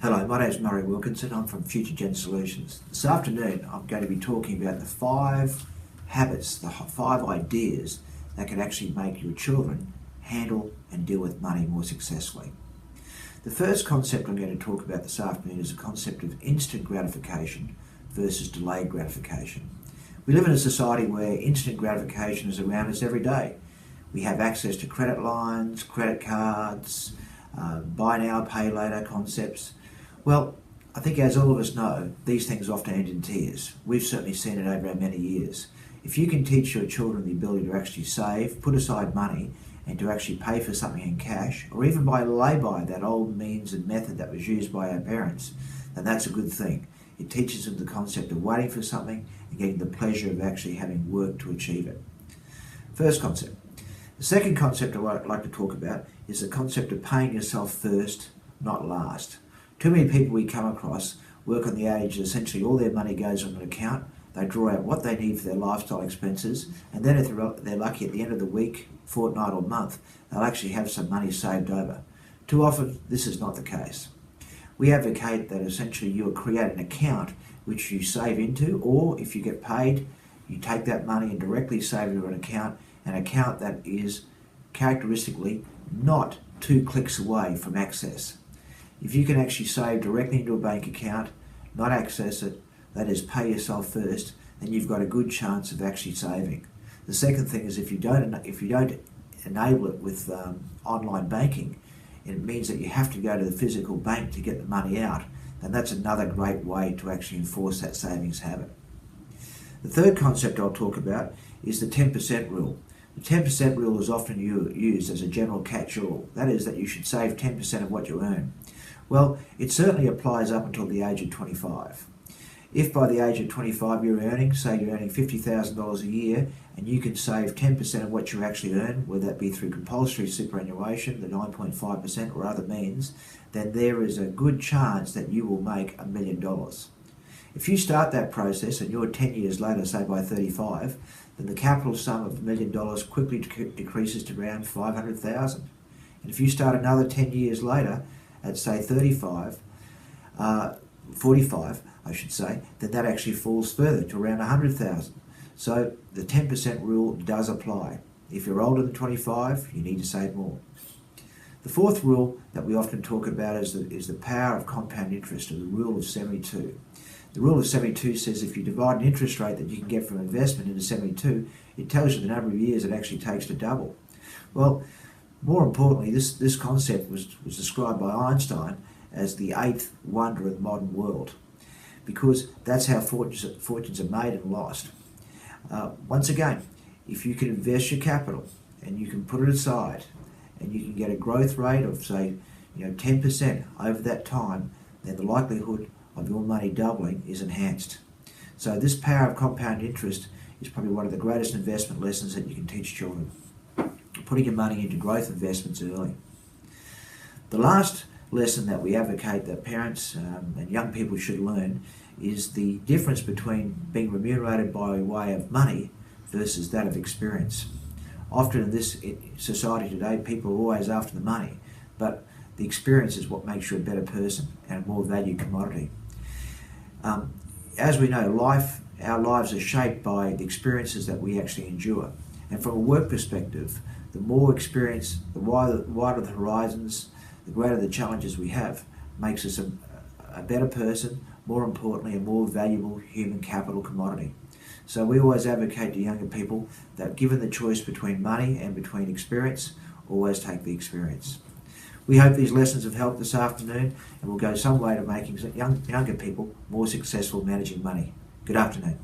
Hello, my name is Wilkinson. I'm from Future Gen Solutions. This afternoon I'm going to be talking about the 5 habits, the 5 ideas that can actually make your children handle and deal with money more successfully. The first concept I'm going to talk about this afternoon is the concept of instant gratification versus delayed gratification. We live in a society where instant gratification is around us every day. We have access to credit lines, credit cards, buy now, pay later concepts. Well, I think as all of us know, these things often end in tears. We've certainly seen it over many years. If you can teach your children the ability to actually save, put aside money, and to actually pay for something in cash, or even by lay-by, that old means and method that was used by our parents, then that's a good thing. It teaches them the concept of waiting for something and getting the pleasure of actually having worked to achieve it. First concept. The second concept I'd like to talk about is the concept of paying yourself first, not last. Too many people we come across work on the age that essentially all their money goes on an account. They draw out what they need for their lifestyle expenses, and then if they're lucky at the end of the week, fortnight or month, they'll actually have some money saved over. Too often this is not the case. We advocate that essentially you create an account which you save into, or if you get paid, you take that money and directly save it into an account that is characteristically not 2 clicks away from access. If you can actually save directly into a bank account, not access it, that is pay yourself first, then you've got a good chance of actually saving. The second thing is if you don't enable it with online banking, it means that you have to go to the physical bank to get the money out, and that's another great way to actually enforce that savings habit. The third concept I'll talk about is the 10% rule. The 10% rule is often used as a general catch-all. That is that you should save 10% of what you earn. Well, it certainly applies up until the age of 25. If by the age of 25 you're earning $50,000 a year, and you can save 10% of what you actually earn, whether that be through compulsory superannuation, the 9.5% or other means, then there is a good chance that you will make $1 million. If you start that process and you're 10 years later, say by 35, then the capital sum of $1 million quickly decreases to around $500,000. And if you start another 10 years later, at say 45 I should say, then that actually falls further to around 100,000. So the 10% rule does apply. If you're older than 25, you need to save more. The fourth rule that we often talk about is the power of compound interest, or the rule of 72. The rule of 72 says if you divide an interest rate that you can get from investment into 72, it tells you the number of years it actually takes to double. Well, more importantly, this concept was described by Einstein as the 8th wonder of the modern world, because that's how fortunes are made and lost. Once again, if you can invest your capital and you can put it aside and you can get a growth rate of say 10% over that time, then the likelihood of your money doubling is enhanced. So this power of compound interest is probably one of the greatest investment lessons that you can teach children. Putting your money into growth investments early. The last lesson that we advocate that parents and young people should learn is the difference between being remunerated by way of money versus that of experience. Often in this society today, people are always after the money, but the experience is what makes you a better person and a more valued commodity. As we know, our lives are shaped by the experiences that we actually endure. And from a work perspective, the more experience, the wider the horizons, the greater the challenges we have, makes us a better person, more importantly, a more valuable human capital commodity. So we always advocate to younger people that given the choice between money and between experience, always take the experience. We hope these lessons have helped this afternoon and will go some way to making younger people more successful managing money. Good afternoon.